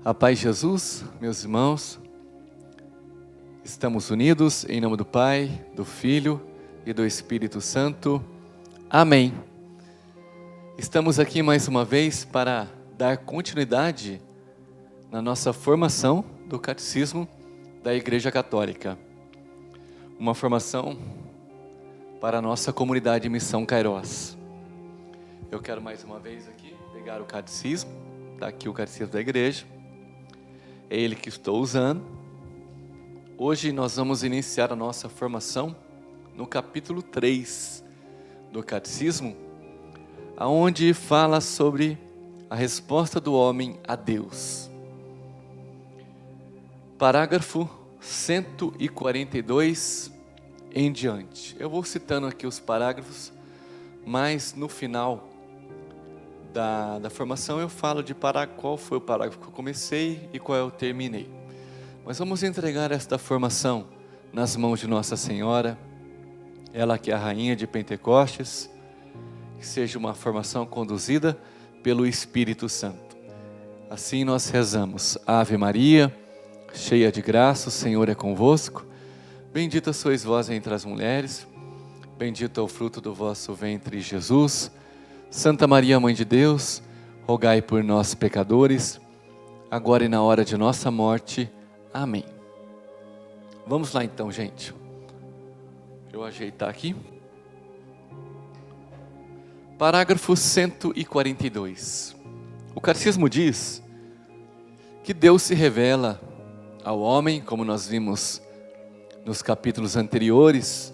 A paz de Jesus, meus irmãos, estamos unidos em nome do Pai, do Filho e do Espírito Santo. Amém. Estamos aqui mais uma vez para dar continuidade na nossa formação do Catecismo da Igreja Católica. Uma formação para a nossa comunidade Missão Kairos. Eu quero mais uma vez aqui pegar o Catecismo, está aqui o Catecismo da Igreja. É ele que estou usando. Hoje nós vamos iniciar a nossa formação no capítulo 3 do Catecismo, aonde fala sobre a resposta do homem a Deus. Parágrafo 142 em diante. Eu vou citando aqui os parágrafos, mas no final da formação eu falo de qual foi o parágrafo que eu comecei e qual eu terminei. Mas vamos entregar esta formação nas mãos de Nossa Senhora, ela que é a rainha de Pentecostes, que seja uma formação conduzida pelo Espírito Santo. Assim nós rezamos: Ave Maria, cheia de graça, o Senhor é convosco, bendita sois vós entre as mulheres, bendito é o fruto do vosso ventre, Jesus. Santa Maria, Mãe de Deus, rogai por nós pecadores, agora e na hora de nossa morte. Amém. Vamos lá então, gente. Deixa eu ajeitar aqui. Parágrafo 142. O Catecismo diz que Deus se revela ao homem, como nós vimos nos capítulos anteriores.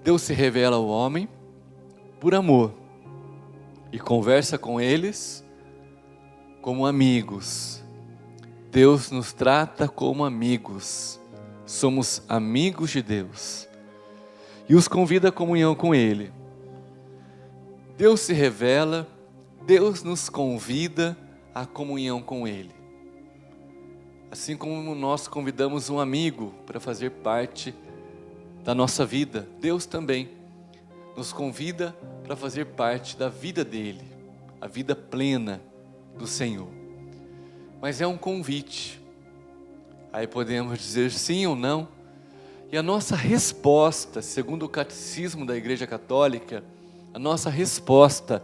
Deus se revela ao homem por amor e conversa com eles como amigos. Deus nos trata como amigos. Somos amigos de Deus e os convida à comunhão com Ele. Deus se revela, Deus nos convida à comunhão com Ele. Assim como nós convidamos um amigo para fazer parte da nossa vida, Deus também nos convida para fazer parte da vida dele, a vida plena do Senhor. Mas é um convite. Aí podemos dizer sim ou não. E a nossa resposta, segundo o Catecismo da Igreja Católica, a nossa resposta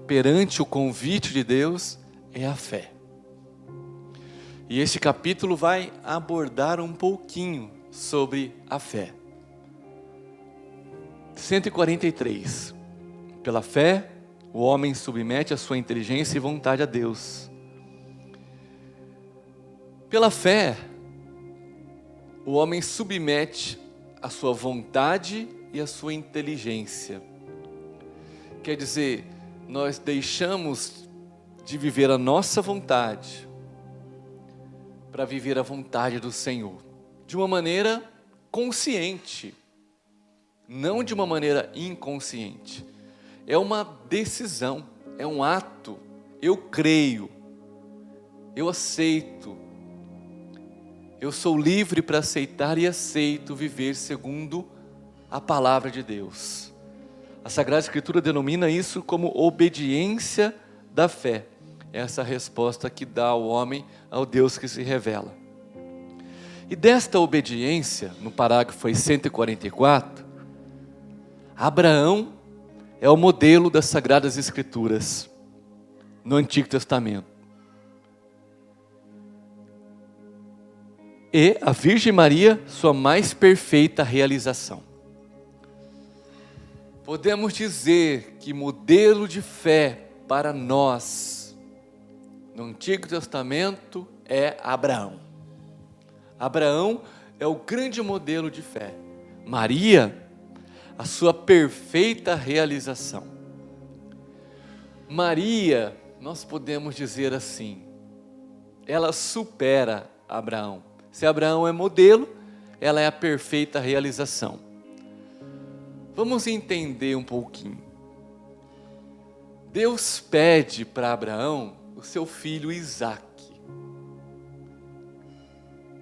perante o convite de Deus é a fé. E este capítulo vai abordar um pouquinho sobre a fé. 143. Pela fé, o homem submete a sua inteligência e vontade a Deus. Pela fé, o homem submete a sua vontade e a sua inteligência. Quer dizer, nós deixamos de viver a nossa vontade para viver a vontade do Senhor, de uma maneira consciente, não de uma maneira inconsciente. É uma decisão, é um ato. Eu creio, eu aceito, eu sou livre para aceitar e aceito viver segundo a palavra de Deus. A Sagrada Escritura denomina isso como obediência da fé. Essa resposta que dá ao homem ao Deus que se revela. E desta obediência, no parágrafo 144, Abraão é o modelo das Sagradas Escrituras no Antigo Testamento. E a Virgem Maria, sua mais perfeita realização. Podemos dizer que modelo de fé para nós no Antigo Testamento é Abraão. Abraão é o grande modelo de fé. Maria, a sua perfeita realização. Maria, nós podemos dizer assim, ela supera Abraão. Se Abraão é modelo, ela é a perfeita realização. Vamos entender um pouquinho. Deus pede para Abraão o seu filho Isaque.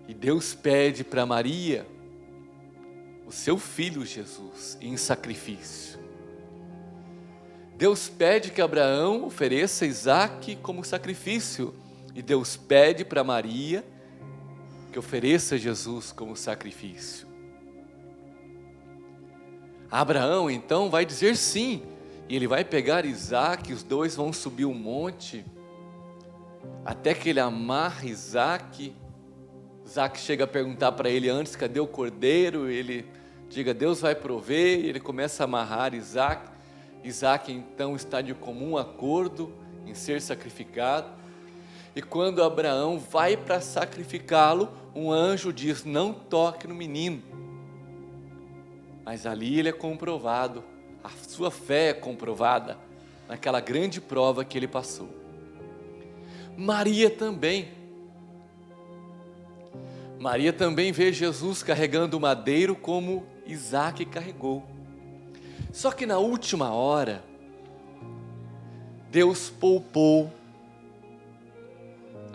E Deus pede para Maria o seu filho Jesus em sacrifício. Deus pede que Abraão ofereça Isaque como sacrifício. E Deus pede para Maria que ofereça Jesus como sacrifício. Abraão então vai dizer sim, e ele vai pegar Isaque, os dois vão subir um monte, até que ele amarra Isaque. Isaque chega a perguntar para ele antes, cadê o cordeiro? Ele diga, Deus vai prover, e ele começa a amarrar Isaque. Isaque então está de comum acordo em ser sacrificado. E quando Abraão vai para sacrificá-lo, um anjo diz, não toque no menino. Mas ali ele é comprovado, a sua fé é comprovada, naquela grande prova que ele passou. Maria também vê Jesus carregando o madeiro como Isaque carregou. Só que na última hora, Deus poupou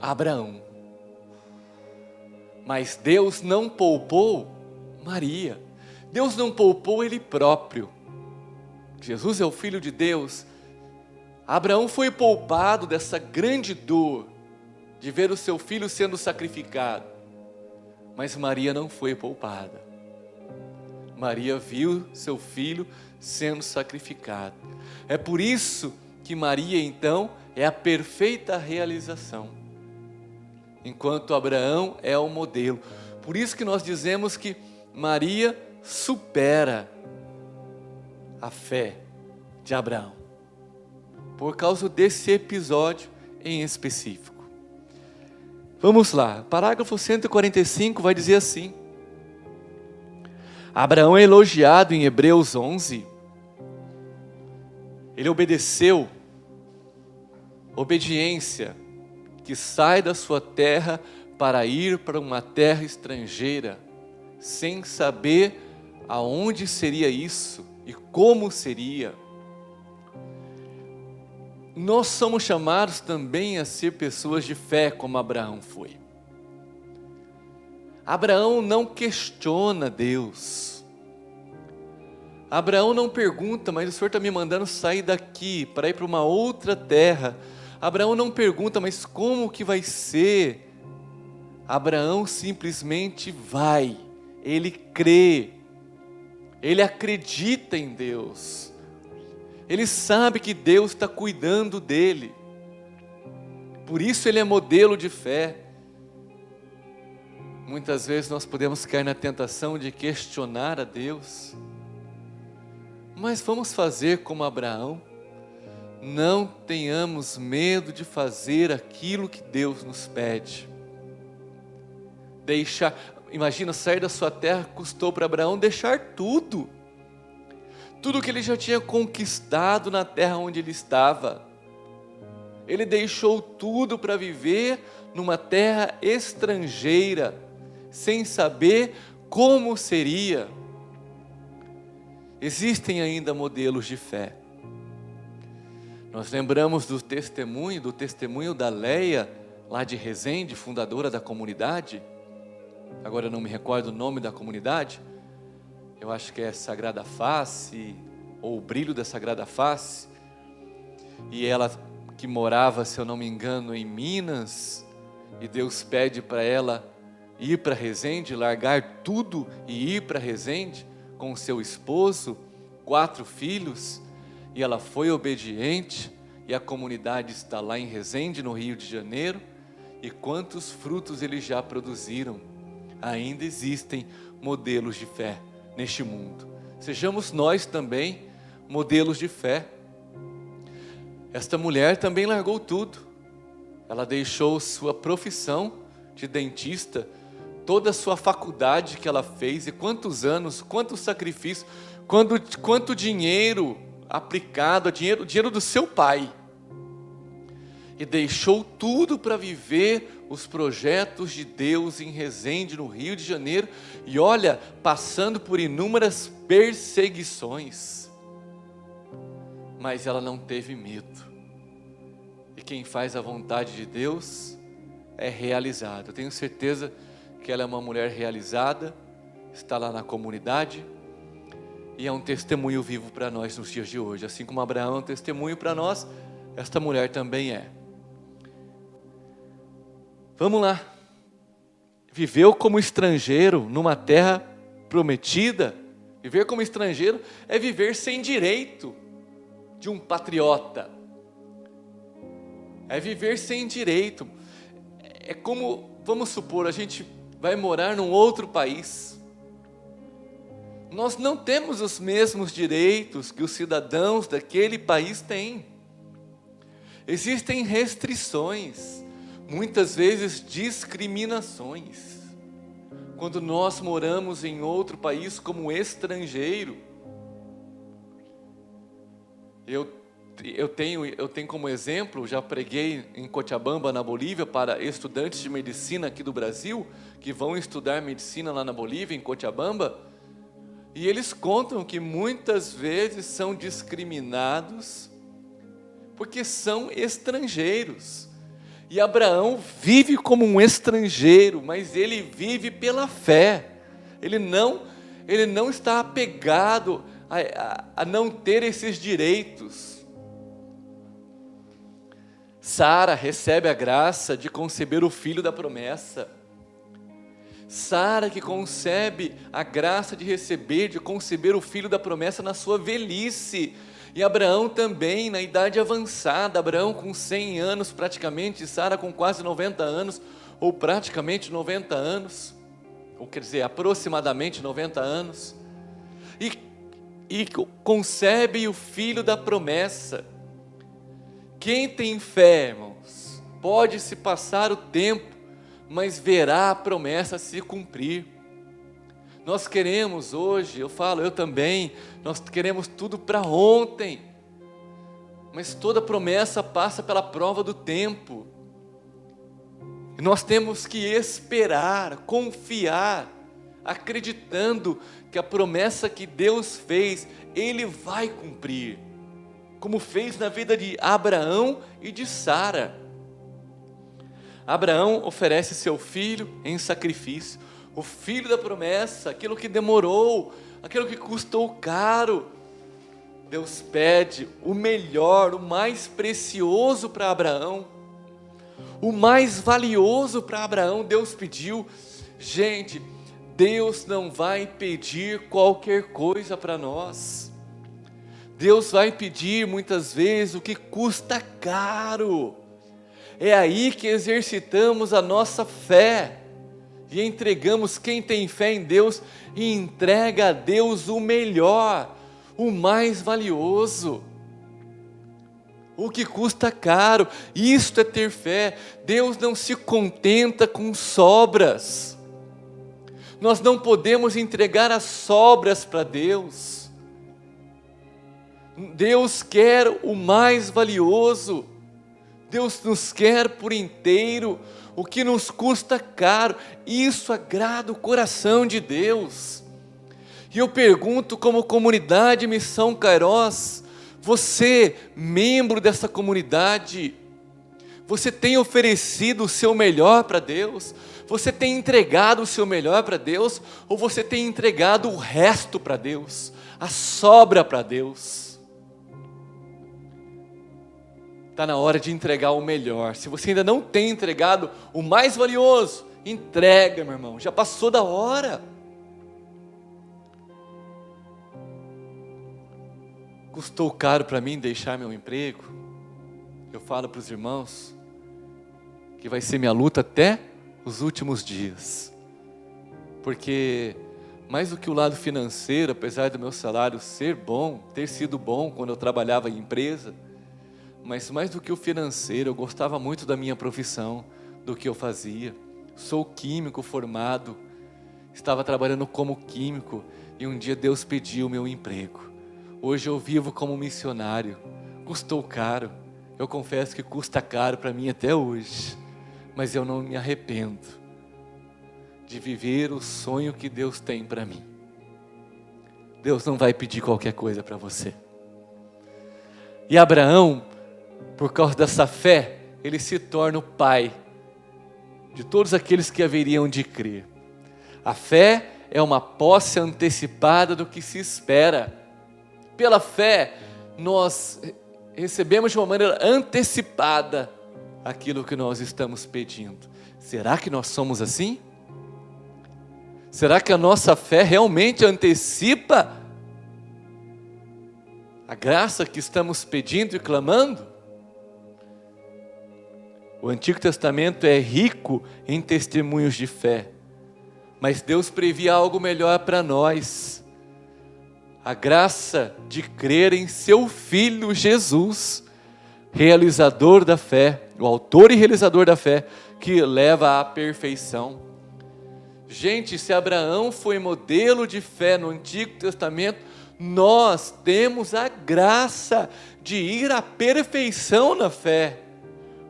Abraão. Mas Deus não poupou Maria. Deus não poupou Ele próprio. Jesus é o Filho de Deus. Abraão foi poupado dessa grande dor de ver o seu filho sendo sacrificado. Mas Maria não foi poupada. Maria viu seu filho sendo sacrificado. É por isso que Maria então é a perfeita realização, enquanto Abraão é o modelo. Por isso que nós dizemos que Maria supera a fé de Abraão, por causa desse episódio em específico. Vamos lá, parágrafo 145 vai dizer assim: Abraão é elogiado em Hebreus 11, ele obedeceu, obediência, que sai da sua terra para ir para uma terra estrangeira, sem saber aonde seria isso e como seria. Nós somos chamados também a ser pessoas de fé, como Abraão foi. Abraão não questiona Deus. Abraão não pergunta, mas o Senhor está me mandando sair daqui para ir para uma outra terra. Abraão não pergunta, mas como que vai ser? Abraão simplesmente vai. Ele crê. Ele acredita em Deus. Ele sabe que Deus está cuidando dele. Por isso ele é modelo de fé. Muitas vezes nós podemos cair na tentação de questionar a Deus. Mas vamos fazer como Abraão. Não tenhamos medo de fazer aquilo que Deus nos pede. Imagina, sair da sua terra custou para Abraão deixar tudo. Tudo que ele já tinha conquistado na terra onde ele estava. Ele deixou tudo para viver numa terra estrangeira, sem saber como seria. Existem ainda modelos de fé. Nós lembramos do testemunho da Leia, lá de Resende, fundadora da comunidade. Agora eu não me recordo o nome da comunidade. Eu acho que é Sagrada Face, ou o Brilho da Sagrada Face. E ela que morava, se eu não me engano, em Minas, e Deus pede para ela ir para Resende, largar tudo e ir para Resende com o seu esposo, 4 filhos, e ela foi obediente, e a comunidade está lá em Resende, no Rio de Janeiro, e quantos frutos eles já produziram. Ainda existem modelos de fé neste mundo. Sejamos nós também modelos de fé. Esta mulher também largou tudo. Ela deixou sua profissão de dentista, toda a sua faculdade que ela fez, e quantos anos, quanto sacrifício, quanto dinheiro aplicado, dinheiro do seu pai. E deixou tudo para viver os projetos de Deus em Resende, no Rio de Janeiro, e olha, passando por inúmeras perseguições, mas ela não teve medo, e quem faz a vontade de Deus é realizado. Eu tenho certeza que ela é uma mulher realizada, está lá na comunidade, e é um testemunho vivo para nós nos dias de hoje, assim como Abraão é um testemunho para nós, esta mulher também é. Vamos lá. Viveu como estrangeiro numa terra prometida. Viver como estrangeiro é viver sem direito de um patriota. É viver sem direito. É como, vamos supor, a gente vai morar num outro país. Nós não temos os mesmos direitos que os cidadãos daquele país têm. Existem restrições, muitas vezes discriminações. Quando nós moramos em outro país como estrangeiro, eu tenho como exemplo, já preguei em Cochabamba, na Bolívia, para estudantes de medicina aqui do Brasil, que vão estudar medicina lá na Bolívia, em Cochabamba, e eles contam que muitas vezes são discriminados porque são estrangeiros. E Abraão vive como um estrangeiro, mas ele vive pela fé. Ele não está apegado a não ter esses direitos. Sara recebe a graça de conceber o filho da promessa. Sara que concebe a graça de conceber o filho da promessa na sua velhice. E Abraão também, na idade avançada, Abraão com 100 anos praticamente, Sara com quase 90 anos, ou praticamente 90 anos, ou quer dizer, aproximadamente 90 anos, e concebe o filho da promessa. Quem tem fé, irmãos, pode se passar o tempo, mas verá a promessa se cumprir. Nós queremos hoje, eu também, nós queremos tudo para ontem, mas toda promessa passa pela prova do tempo, e nós temos que esperar, confiar, acreditando que a promessa que Deus fez, Ele vai cumprir, como fez na vida de Abraão e de Sara. Abraão oferece seu filho em sacrifício, o filho da promessa, aquilo que demorou, aquilo que custou caro. Deus pede o melhor, o mais precioso para Abraão, o mais valioso para Abraão. Deus pediu. Gente, Deus não vai pedir qualquer coisa para nós. Deus vai pedir muitas vezes o que custa caro. É aí que exercitamos a nossa fé. E entregamos, quem tem fé em Deus, e entrega a Deus o melhor, o mais valioso, o que custa caro. Isto é ter fé. Deus não se contenta com sobras. Nós não podemos entregar as sobras para Deus. Deus quer o mais valioso. Deus nos quer por inteiro. O que nos custa caro, isso agrada o coração de Deus. E eu pergunto, como comunidade Missão Kairos, você, membro dessa comunidade, você tem oferecido o seu melhor para Deus? Você tem entregado o seu melhor para Deus? Ou você tem entregado o resto para Deus? A sobra para Deus? Está na hora de entregar o melhor. Se você ainda não tem entregado o mais valioso, entrega, meu irmão, já passou da hora. Custou caro para mim deixar meu emprego. Eu falo para os irmãos que vai ser minha luta até os últimos dias, porque mais do que o lado financeiro, apesar do meu salário ser bom, ter sido bom quando eu trabalhava em empresa, mas mais do que o financeiro, eu gostava muito da minha profissão, do que eu fazia. Sou químico formado, estava trabalhando como químico, e um dia Deus pediu o meu emprego. Hoje eu vivo como missionário. Custou caro, eu confesso que custa caro para mim até hoje, mas eu não me arrependo de viver o sonho que Deus tem para mim. Deus não vai pedir qualquer coisa para você. E Abraão, por causa dessa fé, ele se torna o pai de todos aqueles que haveriam de crer. A fé é uma posse antecipada do que se espera. Pela fé, nós recebemos de uma maneira antecipada aquilo que nós estamos pedindo. Será que nós somos assim? Será que a nossa fé realmente antecipa a graça que estamos pedindo e clamando? O Antigo Testamento é rico em testemunhos de fé, mas Deus previa algo melhor para nós. A graça de crer em seu Filho Jesus, realizador da fé, o autor e realizador da fé, que leva à perfeição. Gente, se Abraão foi modelo de fé no Antigo Testamento, nós temos a graça de ir à perfeição na fé,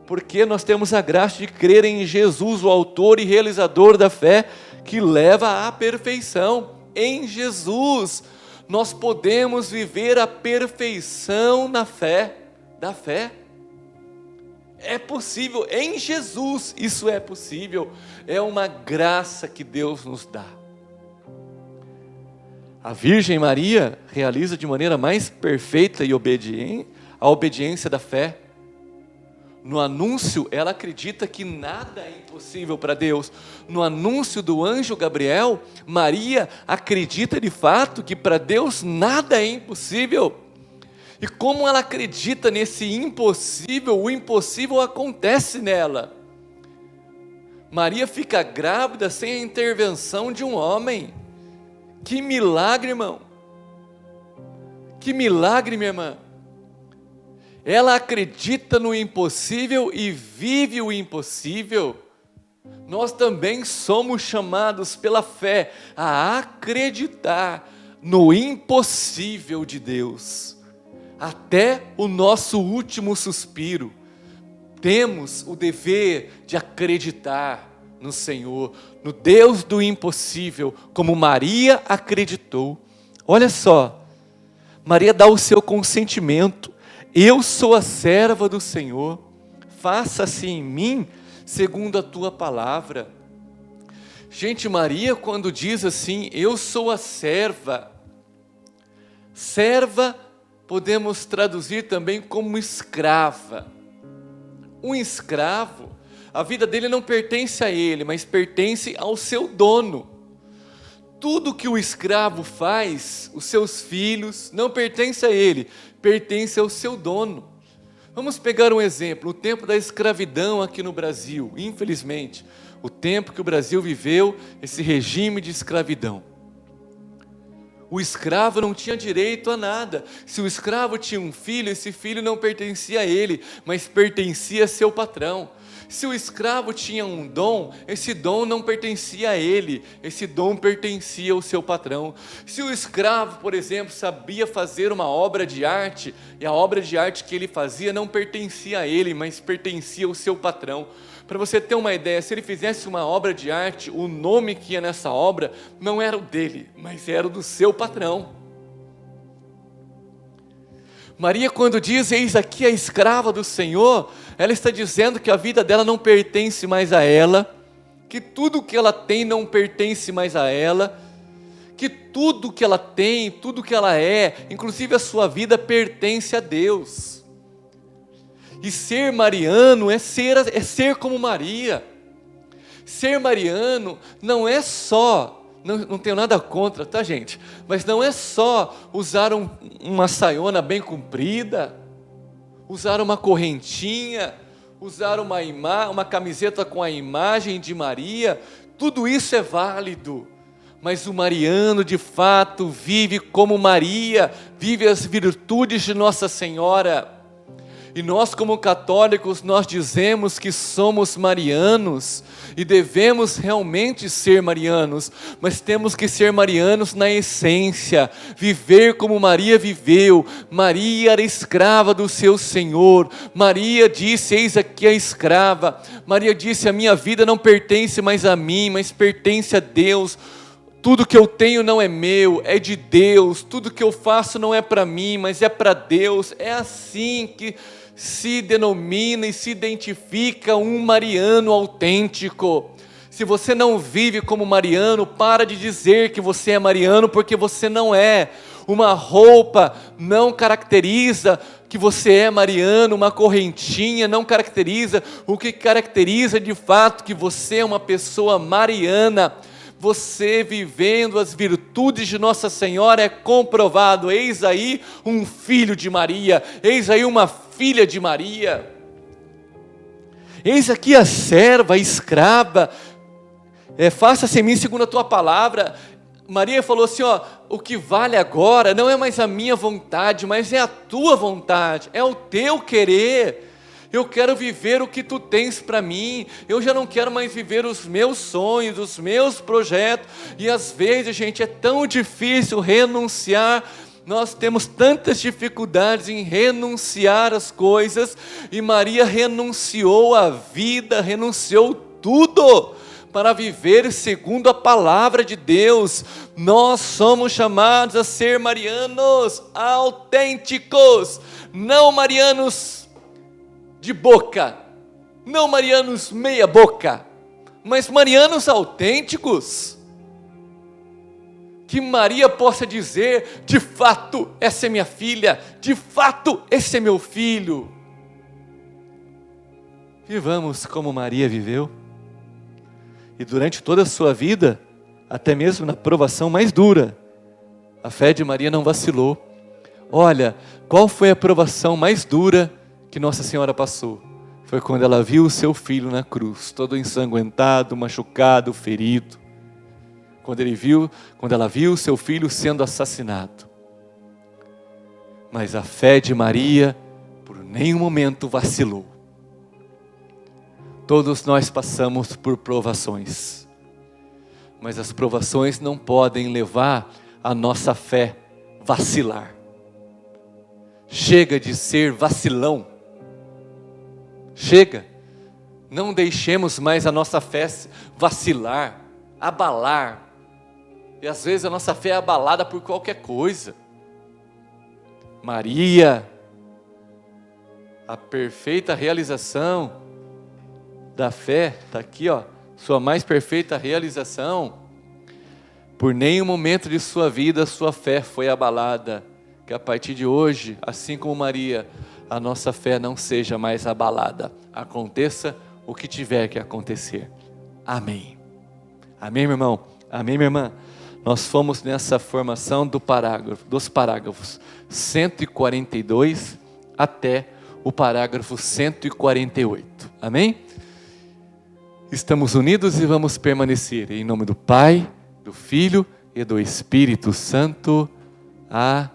porque nós temos a graça de crer em Jesus, o autor e realizador da fé, que leva à perfeição. Em Jesus, nós podemos viver a perfeição na fé, da fé. É possível, em Jesus isso é possível, é uma graça que Deus nos dá. A Virgem Maria realiza de maneira mais perfeita e obediente a obediência da fé. No anúncio, ela acredita que nada é impossível para Deus. No anúncio do anjo Gabriel, Maria acredita de fato que para Deus nada é impossível. E como ela acredita nesse impossível, o impossível acontece nela. Maria fica grávida sem a intervenção de um homem. Que milagre, irmão! Que milagre, minha irmã! Ela acredita no impossível e vive o impossível. Nós também somos chamados pela fé a acreditar no impossível de Deus. Até o nosso último suspiro, temos o dever de acreditar no Senhor, no Deus do impossível, como Maria acreditou. Olha só, Maria dá o seu consentimento. Eu sou a serva do Senhor, faça-se em mim segundo a tua palavra. Gente, Maria quando diz assim, eu sou a serva, serva podemos traduzir também como escrava. Um escravo, a vida dele não pertence a ele, mas pertence ao seu dono. Tudo que o escravo faz, os seus filhos, não pertence a ele, pertence ao seu dono. Vamos pegar um exemplo, o tempo da escravidão aqui no Brasil, infelizmente, o tempo que o Brasil viveu esse regime de escravidão. O escravo não tinha direito a nada. Se o escravo tinha um filho, esse filho não pertencia a ele, mas pertencia a seu patrão. Se o escravo tinha um dom, esse dom não pertencia a ele, esse dom pertencia ao seu patrão. Se o escravo, por exemplo, sabia fazer uma obra de arte, e a obra de arte que ele fazia não pertencia a ele, mas pertencia ao seu patrão. Para você ter uma ideia, se ele fizesse uma obra de arte, o nome que ia nessa obra não era o dele, mas era o do seu patrão. Maria, quando diz, eis aqui a escrava do Senhor, ela está dizendo que a vida dela não pertence mais a ela, que tudo que ela tem não pertence mais a ela, que tudo que ela tem, tudo que ela é, inclusive a sua vida, pertence a Deus. E ser mariano é ser como Maria. Ser mariano não é só, não tenho nada contra, tá gente? Mas não é só usar uma saiona bem comprida, usar uma correntinha, usar uma camiseta com a imagem de Maria. Tudo isso é válido. Mas o mariano de fato vive como Maria, vive as virtudes de Nossa Senhora. E nós como católicos, nós dizemos que somos marianos e devemos realmente ser marianos, mas temos que ser marianos na essência, viver como Maria viveu. Maria era escrava do seu Senhor. Maria disse, eis aqui a escrava. Maria disse, a minha vida não pertence mais a mim, mas pertence a Deus. Tudo que eu tenho não é meu, é de Deus. Tudo que eu faço não é para mim, mas é para Deus. É assim que se denomina e se identifica um mariano autêntico. Se você não vive como mariano, para de dizer que você é mariano, porque você não é. Uma roupa não caracteriza que você é mariano, uma correntinha não caracteriza. O que caracteriza de fato que você é uma pessoa mariana. Você vivendo as virtudes de Nossa Senhora é comprovado. Eis aí um filho de Maria, eis aí uma filha de Maria. Eis aqui a serva, a escrava, faça-se em mim segundo a tua palavra. Maria falou assim, o que vale agora não é mais a minha vontade, mas é a tua vontade, é o teu querer. Eu quero viver o que tu tens para mim, eu já não quero mais viver os meus sonhos, os meus projetos, e às vezes, gente, é tão difícil renunciar, nós temos tantas dificuldades em renunciar às coisas, e Maria renunciou à vida, renunciou tudo, para viver segundo a palavra de Deus. Nós somos chamados a ser marianos autênticos, não marianos de boca, não marianos meia boca, mas marianos autênticos, que Maria possa dizer, de fato essa é minha filha, de fato esse é meu filho. Vivamos como Maria viveu, e durante toda a sua vida, até mesmo na provação mais dura, a fé de Maria não vacilou. Olha, qual foi a provação mais dura que Nossa Senhora passou? Foi quando ela viu o seu filho na cruz, todo ensanguentado, machucado, ferido. Quando ela viu o seu filho sendo assassinado. Mas a fé de Maria, por nenhum momento vacilou. Todos nós passamos por provações, mas as provações não podem levar a nossa fé vacilar. Chega de ser vacilão. Chega, não deixemos mais a nossa fé vacilar, abalar, e às vezes a nossa fé é abalada por qualquer coisa. Maria, a perfeita realização da fé, está aqui, sua mais perfeita realização, por nenhum momento de sua vida, sua fé foi abalada, que a partir de hoje, assim como Maria, a nossa fé não seja mais abalada, aconteça o que tiver que acontecer. Amém. Amém, meu irmão? Amém, minha irmã? Nós fomos nessa formação dos parágrafos 142 até o parágrafo 148. Amém? Estamos unidos e vamos permanecer em nome do Pai, do Filho e do Espírito Santo. Amém.